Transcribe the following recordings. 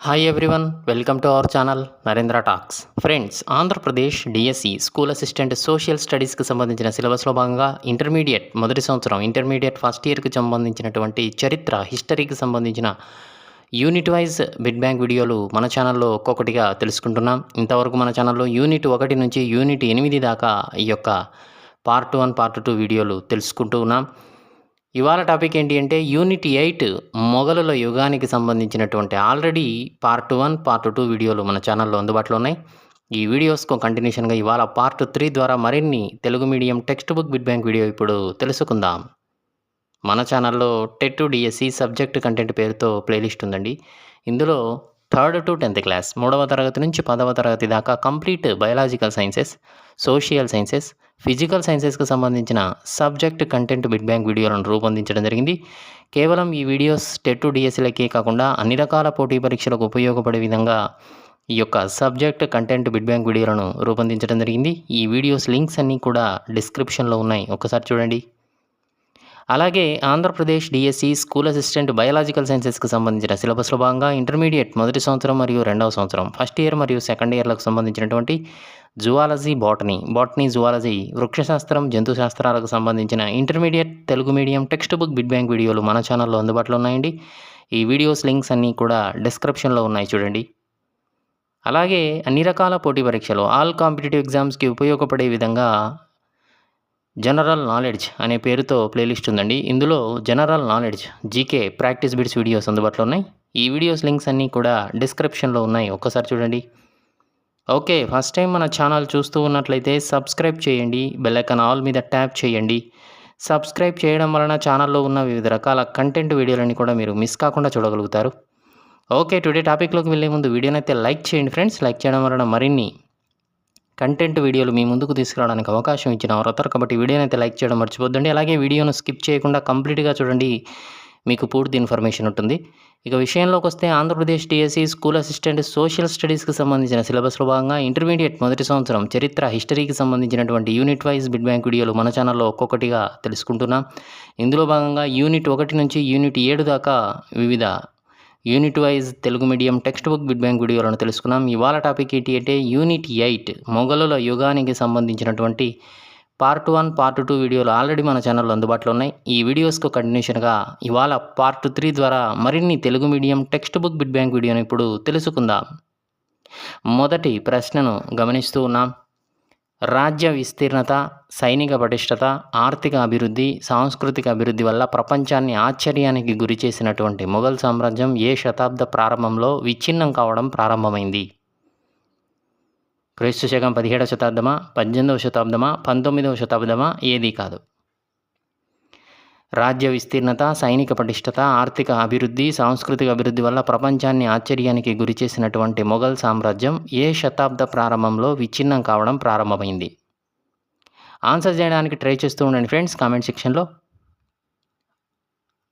Hi everyone, welcome to our channel Narendra talks. Friends, Andhra Pradesh DSC school assistant social స్టడీస్కి సంబంధించిన సిలబస్లో భాగంగా ఇంటర్మీడియట్ మొదటి సంవత్సరం ఇంటర్మీడియట్ ఫస్ట్ ఇయర్కి సంబంధించినటువంటి చరిత్ర హిస్టరీకి సంబంధించిన యూనిట్ వైజ్ బిడ్ బ్యాంక్ వీడియోలు మన ఛానల్లో ఒక్కొక్కటిగా తెలుసుకుంటున్నాం. ఇంతవరకు మన ఛానల్లో యూనిట్ 1 నుంచి యూనిట్ 8 దాకా ఈ యొక్క పార్ట్ 1 పార్ట్ 2 వీడియోలు తెలుసుకుంటూ ఉన్నాం. ఇవాళ టాపిక్ ఏంటి అంటే యూనిట్ 8 మొఘలుల యుగానికి సంబంధించినటువంటి ఆల్రెడీ పార్ట్ 1 పార్ట్ 2 వీడియోలు మన ఛానల్లో అందుబాటులో ఉన్నాయి. ఈ వీడియోస్కు కంటిన్యూషన్గా ఇవాళ పార్ట్ 3 ద్వారా మరిన్ని Telugu medium textbook bit bank video ఇప్పుడు తెలుసుకుందాం. మన ఛానల్లో టెట్ డిఎస్సి సబ్జెక్ట్ కంటెంట్ పేరుతో ప్లేలిస్ట్ ఉందండి. ఇందులో 3rd to 10th క్లాస్ 3వ తరగతి నుంచి 10వ తరగతి దాకా complete biological sciences, social sciences, physical సైన్సెస్కి సంబంధించిన సబ్జెక్ట్ కంటెంట్ బిడ్ బ్యాంక్ వీడియోలను రూపొందించడం జరిగింది. కేవలం ఈ వీడియోస్ టెట్ డిఎస్సీలకే కాకుండా అన్ని రకాల పోటీ పరీక్షలకు ఉపయోగపడే విధంగా ఈ యొక్క సబ్జెక్ట్ కంటెంట్ బిడ్ బ్యాంక్ వీడియోలను రూపొందించడం జరిగింది. ఈ వీడియోస్ లింక్స్ అన్నీ కూడా డిస్క్రిప్షన్లో ఉన్నాయి, ఒకసారి చూడండి. అలాగే Andhra Pradesh DSC school assistant biological సైన్సెస్కి సంబంధించిన సిలబస్లో భాగంగా ఇంటర్మీడియట్ మొదటి సంవత్సరం మరియు 2వ సంవత్సరం ఫస్ట్ ఇయర్ మరియు సెకండ్ ఇయర్లకు సంబంధించినటువంటి జువాలజీ, బాటనీ జువాలజీ, వృక్షశాస్త్రం, జంతు శాస్త్రాలకు సంబంధించిన intermediate Telugu medium textbook bit bank వీడియోలు మన ఛానల్లో అందుబాటులో ఉన్నాయండి. ఈ వీడియోస్ లింక్స్ అన్నీ కూడా డిస్క్రిప్షన్లో ఉన్నాయి, చూడండి. అలాగే అన్ని రకాల పోటీ పరీక్షలు ఆల్ కాంపిటేటివ్ ఎగ్జామ్స్కి ఉపయోగపడే విధంగా జనరల్ నాలెడ్జ్ అనే పేరుతో ప్లేలిస్ట్ ఉందండి. ఇందులో general knowledge, GK, practice bits videos అందుబాటులో ఉన్నాయి. ఈ వీడియోస్ లింక్స్ అన్నీ కూడా డిస్క్రిప్షన్లో ఉన్నాయి, ఒక్కసారి చూడండి. ఓకే, ఫస్ట్ టైం మన ఛానల్ చూస్తూ ఉన్నట్లయితే సబ్స్క్రైబ్ చేయండి, బెల్ ఐకాన్ ఆల్ మీద ట్యాప్ చేయండి. సబ్స్క్రైబ్ చేయడం వలన ఛానల్లో ఉన్న వివిధ రకాల కంటెంట్ వీడియోలని కూడా మీరు మిస్ కాకుండా చూడగలుగుతారు. ఓకే, టుడే టాపిక్లోకి వెళ్ళే ముందు వీడియోనైతే లైక్ చేయండి ఫ్రెండ్స్. లైక్ చేయడం వలన మరిన్ని కంటెంట్ వీడియోలు మీ ముందుకు తీసుకురావడానికి అవకాశం ఇచ్చిన వారు కాబట్టి వీడియోనైతే లైక్ చేయడం మర్చిపోద్దండి. అలాగే వీడియోను స్కిప్ చేయకుండా కంప్లీట్గా చూడండి, మీకు పూర్తి ఇన్ఫర్మేషన్ ఉంటుంది. ఇక విషయంలోకి వస్తే Andhra Pradesh DSC school assistant social స్టడీస్కి సంబంధించిన సిలబస్లో భాగంగా ఇంటర్మీడియట్ మొదటి సంవత్సరం చరిత్ర హిస్టరీకి సంబంధించినటువంటి యూనిట్ వైజ్ బిడ్ బ్యాంక్ వీడియోలు మన ఛానల్లో ఒక్కొక్కటిగా తెలుసుకుంటున్నాం. ఇందులో భాగంగా యూనిట్ 1 నుంచి యూనిట్ 7 దాకా వివిధ unit wise Telugu medium textbook bit bank వీడియోలను తెలుసుకున్నాం. ఇవాళ టాపిక్ ఏంటి అంటే యూనిట్ 8 మొఘలుల యుగానికి సంబంధించినటువంటి పార్ట్ 1 పార్ట్ 2 వీడియోలు ఆల్రెడీ మన ఛానల్లో అందుబాటులో ఉన్నాయి. ఈ వీడియోస్కు కంటిన్యూషన్గా ఇవాళ పార్ట్ 3 ద్వారా మరిన్ని Telugu medium textbook bit bank వీడియోను ఇప్పుడు తెలుసుకుందాం. మొదటి ప్రశ్నను గమనిస్తూ ఉన్నాం. రాజ్య విస్తీర్ణత, సైనిక పటిష్టత, ఆర్థిక అభివృద్ధి, సాంస్కృతిక అభివృద్ధి వల్ల ప్రపంచాన్ని ఆశ్చర్యానికి గురి చేసినటువంటి మొఘల్ సామ్రాజ్యం ఏ శతాబ్ద ప్రారంభంలో విచ్ఛిన్నం కావడం ప్రారంభమైంది? క్రీస్తు శకం 17వ శతాబ్దమా, 18వ శతాబ్దమా, 19వ శతాబ్దమా? ఏది కాదు. రాజ్య విస్తీర్ణత, సైనిక పటిష్టత, ఆర్థిక అభివృద్ధి, సాంస్కృతిక అభివృద్ధి వల్ల ప్రపంచాన్ని ఆశ్చర్యానికి గురి చేసినటువంటి మొఘల్ సామ్రాజ్యం ఏ శతాబ్ద ప్రారంభంలో విచ్ఛిన్నం కావడం ప్రారంభమైంది? ఆన్సర్ చేయడానికి ట్రై చేస్తూ ఉండండి ఫ్రెండ్స్ కామెంట్ సెక్షన్లో.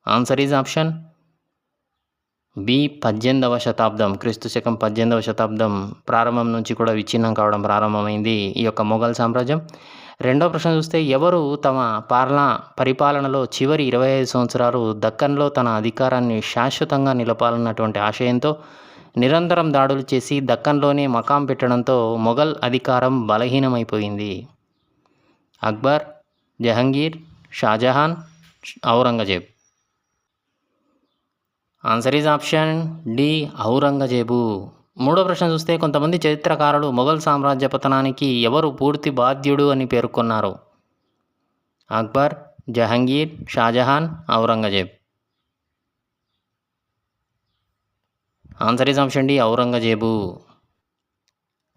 ఆన్సర్ ఈజ్ ఆప్షన్ బి, 18వ శతాబ్దం. క్రీస్తు శకం 18వ శతాబ్దం ప్రారంభం నుంచి కూడా విచ్ఛిన్నం కావడం ప్రారంభమైంది ఈ యొక్క మొఘల్ సామ్రాజ్యం. రెండో ప్రశ్న చూస్తే, ఎవరు తమ పరిపాలనలో చివరి 25 సంవత్సరాలు దక్కన్లో తన అధికారాన్ని శాశ్వతంగా నిలపాలన్నటువంటి ఆశయంతో నిరంతరం దాడులు చేసి దక్కన్లోనే మకాం పెట్టడంతో మొఘల్ అధికారం బలహీనమైపోయింది? Akbar, Jahangir, Shahjahan, Aurangzeb. Answer is option D, Aurangzeb. మూడో ప్రశ్న చూస్తే, కొంతమంది చరిత్రకారులు మొఘల్ సామ్రాజ్య పతనానికి ఎవరు పూర్తి బాధ్యుడు అని పేర్కొన్నారు? Akbar, Jahangir, Shahjahan, Aurangzeb. Answer is option D, Aurangzeb.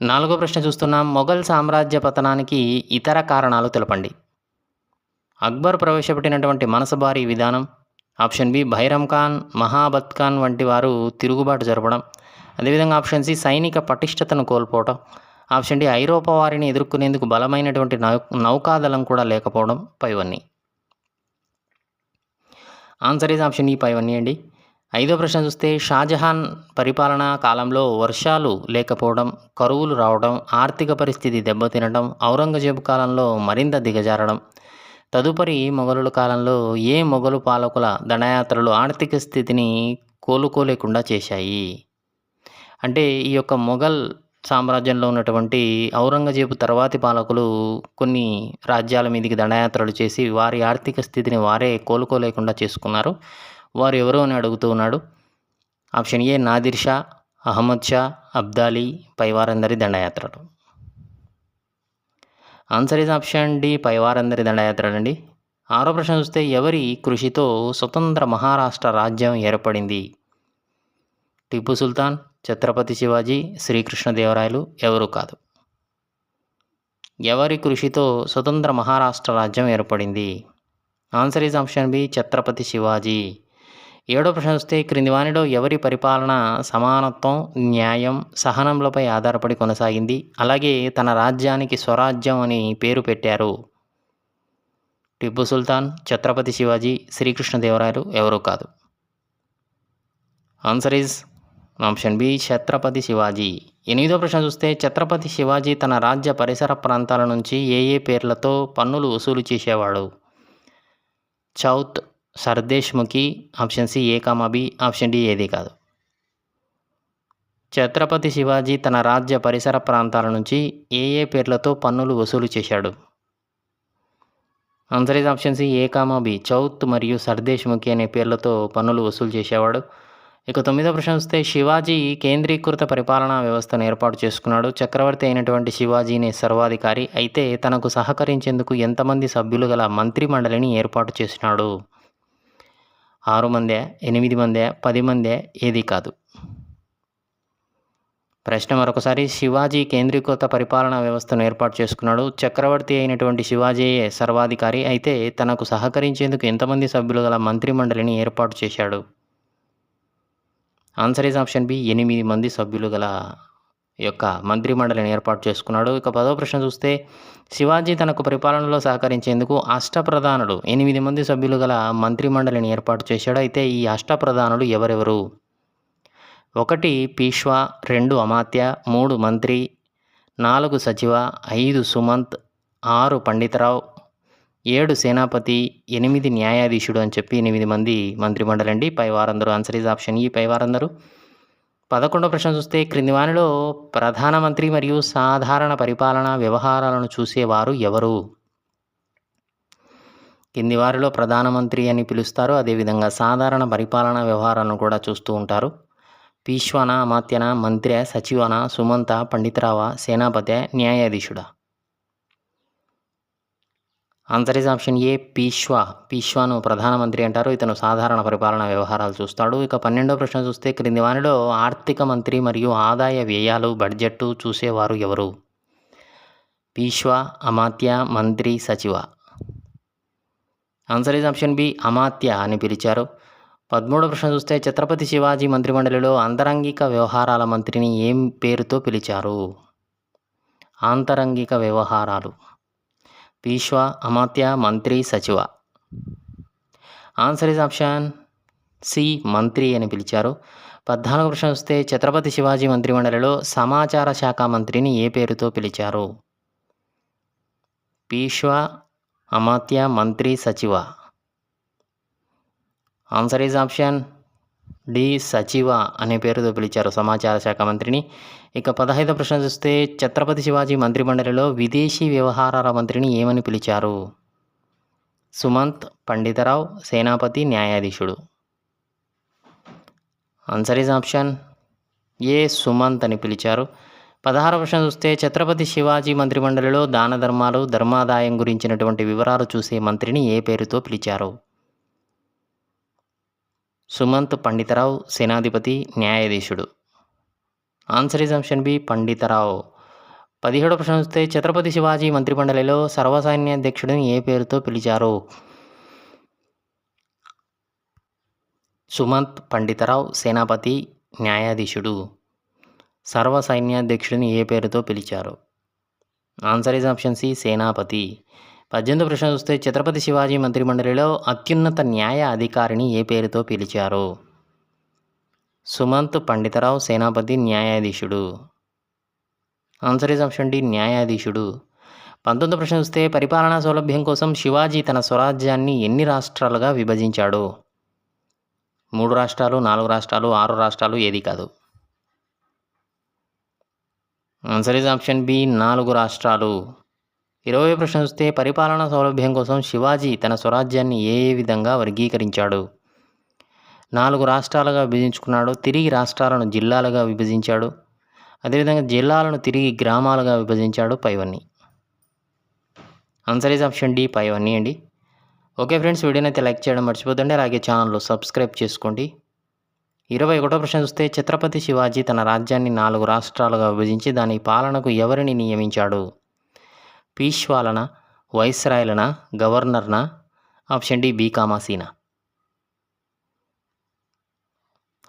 నాలుగో ప్రశ్న చూస్తున్నాం. మొఘల్ సామ్రాజ్య పతనానికి ఇతర కారణాలు తెలపండి. అక్బర్ ప్రవేశపెట్టినటువంటి మనసబారీ విధానం, ఆప్షన్ బి బైరమ్ ఖాన్, మహాబత్ ఖాన్ వంటి వారు తిరుగుబాటు జరపడం, అదేవిధంగా ఆప్షన్ సి సైనిక పటిష్టతను కోల్పోవడం, ఆప్షన్ డి ఐరోపా వారిని ఎదుర్కొనేందుకు బలమైనటువంటి నౌకాదళం కూడా లేకపోవడం. పైవన్నీ. ఆన్సర్ ఈజ్ ఆప్షన్ ఈ, పైవన్నీ అండి. ఐదో ప్రశ్న చూస్తే, షాజహాన్ పరిపాలనా కాలంలో వర్షాలు లేకపోవడం, కరువులు రావడం, ఆర్థిక పరిస్థితి దెబ్బతినడం, ఔరంగజేబు కాలంలో మరింత దిగజారడం. తదుపరి మొఘలుల కాలంలో ఏ మొఘలు పాలకుల దండయాత్రలు ఆర్థిక స్థితిని కోలుకోలేకుండా చేశాయి? అంటే ఈ యొక్క మొఘల్ సామ్రాజ్యంలో ఉన్నటువంటి ఔరంగజేబు తర్వాతి పాలకులు కొన్ని రాజ్యాల మీదకి దండయాత్రలు చేసి వారి ఆర్థిక స్థితిని వారే కోలుకోలేకుండా చేసుకున్నారు. వారు ఎవరు అని అడుగుతూ ఉన్నాడు. ఆప్షన్ ఏ నాదిర్ షా, అహ్మద్ షా, అబ్దాలీ, పైవారందరి దండయాత్రలు. ఆన్సర్ ఈజ్ ఆప్షన్ డి, పైవారందరి దండయాత్రలు అండి. 6వ ప్రశ్న చూస్తే ఎవరి కృషితో స్వతంత్ర మహారాష్ట్ర రాజ్యం ఏర్పడింది? టిప్పు సుల్తాన్, ఛత్రపతి శివాజీ, శ్రీకృష్ణదేవరాయలు, ఎవరు కాదు. ఎవరి కృషితో స్వతంత్ర మహారాష్ట్ర రాజ్యం ఏర్పడింది? Answer is option B, Chhatrapati Shivaji. 7వ ప్రశ్న చూస్తే క్రింది వానిలో ఎవరి పరిపాలన సమానత్వం, న్యాయం, సహనంలపై ఆధారపడి కొనసాగింది, అలాగే తన రాజ్యానికి స్వరాజ్యం అని పేరు పెట్టారు? టిప్పు సుల్తాన్, ఛత్రపతి శివాజీ, శ్రీకృష్ణదేవరాయలు, ఎవరు కాదు. Answer is option B, Chhatrapati Shivaji. 8వ ప్రశ్న చూస్తే ఛత్రపతి శివాజీ తన రాజ్య పరిసర ప్రాంతాల నుంచి ఏ ఏ పేర్లతో పన్నులు వసూలు చేసేవాడు? Chauth, sardeshmukhi, option C A comma B, option D ఏది కాదు. ఛత్రపతి శివాజీ తన రాజ్య పరిసర ప్రాంతాల నుంచి ఏ ఏ పేర్లతో పన్నులు వసూలు చేశాడు? Answer is option C A comma B, Chauth మరియు సర్దేశ్ముఖి అనే పేర్లతో పన్నులు వసూలు చేసేవాడు. ఇక 9వ ప్రశ్న చూస్తే శివాజీ కేంద్రీకృత పరిపాలనా వ్యవస్థను ఏర్పాటు చేసుకున్నాడు. చక్రవర్తి అయినటువంటి శివాజీనే సర్వాధికారి. అయితే తనకు సహకరించేందుకు ఎంతమంది సభ్యులు గల మంత్రి మండలిని ఏర్పాటు చేసినాడు? 6 మందే, 8 మందే, 10 మందే, ఏది కాదు. ప్రశ్న మరొకసారి. శివాజీ కేంద్రీకృత పరిపాలనా వ్యవస్థను ఏర్పాటు చేసుకున్నాడు. చక్రవర్తి అయినటువంటి శివాజీయే సర్వాధికారి. అయితే తనకు సహకరించేందుకు ఎంతమంది సభ్యులు గల మంత్రి మండలిని ఏర్పాటు చేశాడు? ఆన్సర్ ఈజ్ ఆప్షన్ బి, 8 మంది సభ్యులు గల యొక్క మంత్రి మండలిని ఏర్పాటు చేసుకున్నాడు. ఇక 10వ ప్రశ్న చూస్తే శివాజీ తనకు పరిపాలనలో సహకరించేందుకు అష్టప్రధానులు 8 మంది సభ్యులు గల మంత్రి మండలిని ఏర్పాటు చేశాడు. అయితే ఈ అష్టప్రధానులు ఎవరెవరు? 1 పీష్వా, 2 అమాత్య, 3 మంత్రి, 4 సచివ, 5 సుమంత్, 6 పండితరావు, 7 సేనాపతి, 8 న్యాయాధీశుడు అని చెప్పి 8 మంది మంత్రిమండలి అండి. పై వారందరూ. ఆన్సర్ ఈజ్ ఆప్షన్ ఈ, పై వారందరూ. 11వ ప్రశ్న చూస్తే క్రింది వానిలో ప్రధానమంత్రి మరియు సాధారణ పరిపాలనా వ్యవహారాలను చూసేవారు ఎవరు? కింది వారిలో ప్రధానమంత్రి అని పిలుస్తారు, అదేవిధంగా సాధారణ పరిపాలనా వ్యవహారాలను కూడా చూస్తూ ఉంటారు. పీష్వాన, అమాత్యన, మంత్రి, సచివన, సుమంత, పండితరావ, సేనాపతి, న్యాయాధీశుడా? Answer is option A, Peshwa. పీష్వాను ప్రధానమంత్రి అంటారు. ఇతను సాధారణ పరిపాలనా వ్యవహారాలు చూస్తాడు. ఇక 12వ ప్రశ్న చూస్తే క్రింది వానిలో ఆర్థిక మంత్రి మరియు ఆదాయ వ్యయాలు బడ్జెట్టు చూసేవారు ఎవరు? పీష్వా, అమాత్య, మంత్రి, Sachiv. Answer is option B, అమాత్య అని పిలిచారు. 13వ ప్రశ్న చూస్తే ఛత్రపతి శివాజీ మంత్రిమండలిలో అంతరంగిక వ్యవహారాల మంత్రిని ఏం పేరుతో పిలిచారు? ఆంతరంగిక వ్యవహారాలు. పీష్వా, అమాత్య, మంత్రి, Sachiv. Answer is option C, మంత్రి అని పిలిచారు. 14వ ప్రశ్న చూస్తే ఛత్రపతి శివాజీ మంత్రిమండలిలో సమాచార శాఖ మంత్రిని ఏ పేరుతో పిలిచారు? పీష్వా, అమాత్య, మంత్రి, Sachiv. Answer is option D, Sachiv అనే పేరుతో పిలిచారు సమాచార శాఖ మంత్రిని. ఇక 15వ ప్రశ్న చూస్తే ఛత్రపతి శివాజీ మంత్రిమండలిలో విదేశీ వ్యవహారాల మంత్రిని ఏమని పిలిచారు? సుమంత్, పండితరావు, సేనాపతి, న్యాయాధీశుడు. Answer is option A, Sumant అని పిలిచారు. 16వ ప్రశ్న చూస్తే ఛత్రపతి శివాజీ మంత్రిమండలిలో దాన ధర్మాలు, ధర్మాదాయం గురించినటువంటి వివరాలు చూసే మంత్రిని ఏ పేరుతో పిలిచారు? సుమంత్, పండితరావు, సేనాధిపతి, న్యాయాధీశుడు. Answer is option B, Panditrao. 17వ ప్రశ్న చూస్తే ఛత్రపతి శివాజీ మంత్రిమండలిలో సర్వసైన్యాధ్యక్షుడిని ఏ పేరుతో పిలిచారు? సుమంత్, పండితరావు, సేనాపతి, న్యాయాధీశుడు. సర్వసైన్యాధ్యక్షుడిని ఏ పేరుతో పిలిచారు? ఆన్సర్ ఈజ్ ఆప్షన్ సి, సేనాపతి. 18వ ప్రశ్న చూస్తే ఛత్రపతి శివాజీ మంత్రిమండలిలో అత్యున్నత న్యాయ అధికారిని ఏ పేరుతో పిలిచారు? సుమంత్, పండితరావు, సేనాపతి, న్యాయాధీశుడు. ఆన్సర్ ఈజ్ ఆప్షన్ డి, న్యాయాధీశుడు. 19వ ప్రశ్న చూస్తే పరిపాలనా సౌలభ్యం కోసం శివాజీ తన స్వరాజ్యాన్ని ఎన్ని రాష్ట్రాలుగా విభజించాడు? 3 రాష్ట్రాలు, 4 రాష్ట్రాలు, 6 రాష్ట్రాలు, ఏది కాదు. ఆన్సర్ ఈజ్ ఆప్షన్ బి 4 రాష్ట్రాలు. 20వ ప్రశ్న చూస్తే పరిపాలనా సౌలభ్యం కోసం శివాజీ తన స్వరాజ్యాన్ని ఏ ఏ విధంగా వర్గీకరించాడు? 4 రాష్ట్రాలుగా విభజించుకున్నాడు. తిరిగి రాష్ట్రాలను జిల్లాలుగా విభజించాడు. అదేవిధంగా జిల్లాలను తిరిగి గ్రామాలుగా విభజించాడు. పైవన్నీ. ఆన్సర్ ఈజ్ ఆప్షన్ డి పైవన్నీ అండి. ఓకే ఫ్రెండ్స్, వీడియోని అయితే లైక్ చేయడం మర్చిపోదండి. అలాగే ఛానల్లో సబ్స్క్రైబ్ చేసుకోండి. 21వ ప్రశ్న చూస్తే ఛత్రపతి శివాజీ తన రాజ్యాన్ని 4 రాష్ట్రాలుగా విభజించి దాని పాలనకు ఎవరిని నియమించాడు? పీష్వాలనా, వైస్రాయ్లనా, గవర్నర్నా? ఆప్షన్ డి బి కామా సినా.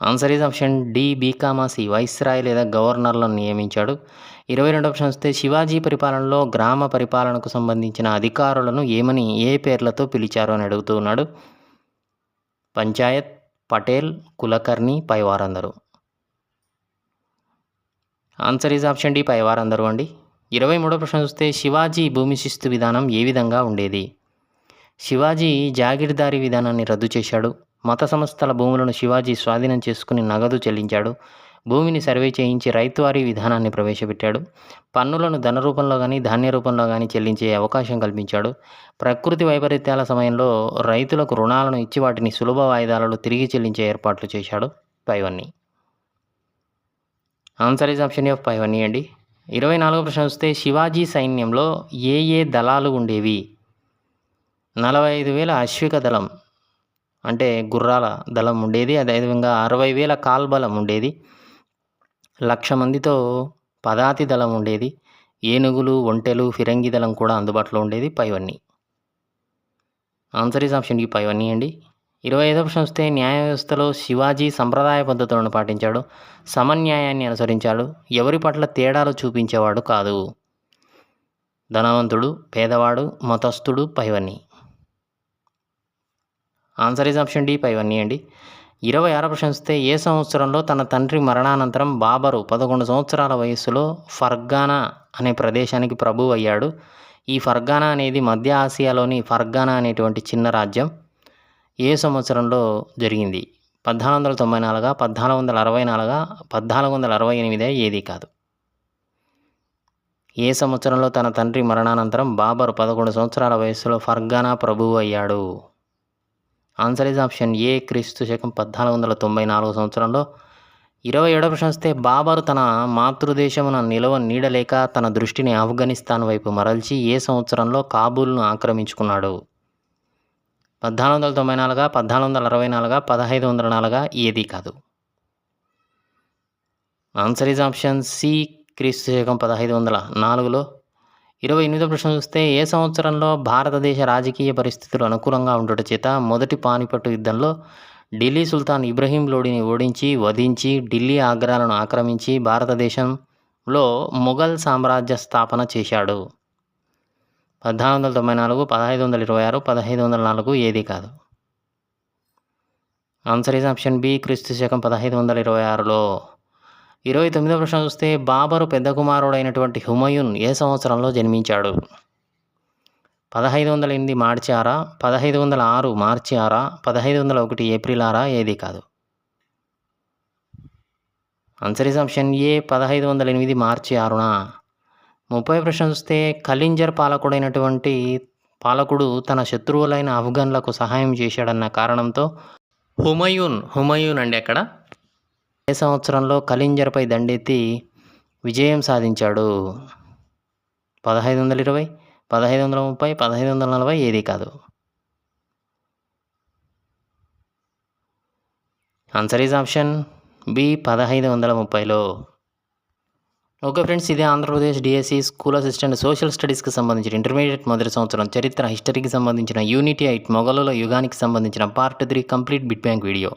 Answer is option D B comma C, viceroy లేదా గవర్నర్లను నియమించాడు. 22వ ప్రశ్న వస్తే శివాజీ పరిపాలనలో గ్రామ పరిపాలనకు సంబంధించిన అధికారులను ఏమని ఏ పేర్లతో పిలిచారు అని అడుగుతూ ఉన్నాడు. పంచాయత్, పటేల్, కులకర్ణి, పైవారందరూ. ఆన్సర్ ఈజ్ ఆప్షన్ డి పైవారందరూ అండి. 23వ ప్రశ్న చూస్తే శివాజీ భూమి శిస్తు విధానం ఏ విధంగా ఉండేది? శివాజీ జాగీర్దారీ విధానాన్ని రద్దు చేశాడు. మత సంస్థల భూములను శివాజీ స్వాధీనం చేసుకుని నగదు చెల్లించాడు. భూమిని సర్వే చేయించి రైతువారీ విధానాన్ని ప్రవేశపెట్టాడు. పన్నులను ధన రూపంలో కానీ ధాన్య రూపంలో కానీ చెల్లించే అవకాశం కల్పించాడు. ప్రకృతి వైపరీత్యాల సమయంలో రైతులకు రుణాలను ఇచ్చి వాటిని సులభ వాయిదాలలో తిరిగి చెల్లించే ఏర్పాట్లు చేశాడు. పైవన్నీ. ఆన్సర్ ఈజ్ ఆప్షన్ ఆఫ్ పైవన్నీ అండి. 24వ ప్రశ్న వస్తే శివాజీ సైన్యంలో ఏ ఏ దళాలు ఉండేవి? 45,000 అశ్విక దళం అంటే గుర్రాల దళం ఉండేది. అదేవిధంగా 60,000 కాల్బలం ఉండేది. 1,00,000 మందితో పదాతి దళం ఉండేది. ఏనుగులు, ఒంటెలు, ఫిరంగి దళం కూడా అందుబాటులో ఉండేది. పైవన్నీ. ఆన్సర్ ఈజ్ ఆప్షన్ డి పైవన్నీ అండి. 25వ ప్రశ్న వస్తే న్యాయ వ్యవస్థలో శివాజీ సంప్రదాయ పద్ధతులను పాటించాడు. సమన్యాయాన్ని అనుసరించాడు. ఎవరి పట్ల తేడాలు చూపించేవాడు కాదు. ధనవంతుడు, పేదవాడు, మతస్థుడు. పైవన్నీ. ఆన్సర్ ఈజ్ ఆప్షన్ డి పైవన్నీ అండి. 26వ ప్రశ్న వస్తే ఏ సంవత్సరంలో తన తండ్రి మరణానంతరం బాబరు 11 సంవత్సరాల వయస్సులో ఫర్గానా అనే ప్రదేశానికి ప్రభువు అయ్యాడు? ఈ ఫర్గానా అనేది మధ్య ఆసియాలోని ఫర్గానా అనేటువంటి చిన్న రాజ్యం. ఏ సంవత్సరంలో జరిగింది? 1494, 1464, 1468 ఏది కాదు. ఏ సంవత్సరంలో తన తండ్రి మరణానంతరం బాబరు 11 సంవత్సరాల వయస్సులో ఫర్గానా ప్రభువు అయ్యాడు? ఆన్సర్ ఈజ్ ఆప్షన్ ఏ క్రీస్తు శకం 1494 సంవత్సరంలో. 27వ ప్రశ్న వస్తే బాబరు తన మాతృదేశమున నీడలేక తన దృష్టిని ఆఫ్ఘనిస్తాన్ వైపు మరల్చి ఏ సంవత్సరంలో కాబూల్ను ఆక్రమించుకున్నాడు? 1494, 1464, 1504 ఏది కాదు. ఆన్సర్ ఈజ్ ఆప్షన్ సి క్రీస్తు శకం 1504లో. 28వ ప్రశ్న చూస్తే ఏ సంవత్సరంలో భారతదేశ రాజకీయ పరిస్థితులు అనుకూలంగా ఉండట చేత మొదటి పానిపట్టు యుద్ధంలో ఢిల్లీ సుల్తాన్ ఇబ్రహీం లోడిని ఓడించి వధించి ఢిల్లీ ఆగ్రాలను ఆక్రమించి భారతదేశంలో మొఘల్ సామ్రాజ్య స్థాపన చేశాడు? 1494, 1526, 1504 ఏది కాదు. ఆన్సర్ ఈజ్ ఆప్షన్ బి క్రీస్తు శకం 1526లో. 29వ ప్రశ్న చూస్తే బాబరు పెద్ద కుమారుడైనటువంటి హుమయూన్ ఏ సంవత్సరంలో జన్మించాడు? 1508 మార్చి 6, 1506 మార్చి 6, 1501 ఏప్రిల్ 6 ఏది కాదు. ఆన్సర్ ఈజ్ ఆప్షన్ ఏ 1508 మార్చి 6న. 30వ ప్రశ్న చూస్తే ఖలింజర్ పాలకుడు తన శత్రువులైన ఆఫ్ఘన్లకు సహాయం చేశాడన్న కారణంతో హుమయూన్ అండి అక్కడ ఏ సంవత్సరంలో ఖలింజర్పై దండెత్తి విజయం సాధించాడు? 1520, 1530, 1540 ఏది కాదు. ఆన్సర్ ఈజ్ ఆప్షన్ బి 1530లో. ఓకే ఫ్రెండ్స్, ఇదే Andhra Pradesh DSC school assistant social స్టడీస్కి సంబంధించిన ఇంటర్మీడియట్ మొదటి సంవత్సరం చరిత్ర హిస్టరీకి సంబంధించిన యూనిటీ 8 మొఘలుల యుగానికి సంబంధించిన part 3 complete bit bank video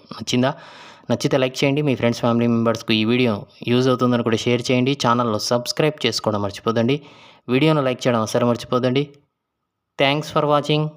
నచ్చితే లైక్ చేయండి. మీ ఫ్రెండ్స్ ఫ్యామిలీ మెంబర్స్కు ఈ వీడియో యూజ్ అవుతుందని కూడా షేర్ చేయండి. ఛానల్లో సబ్స్క్రైబ్ చేసుకోవడం మర్చిపోదండి. వీడియోను లైక్ చేయడం అసలు మర్చిపోదండి. Thanks for watching.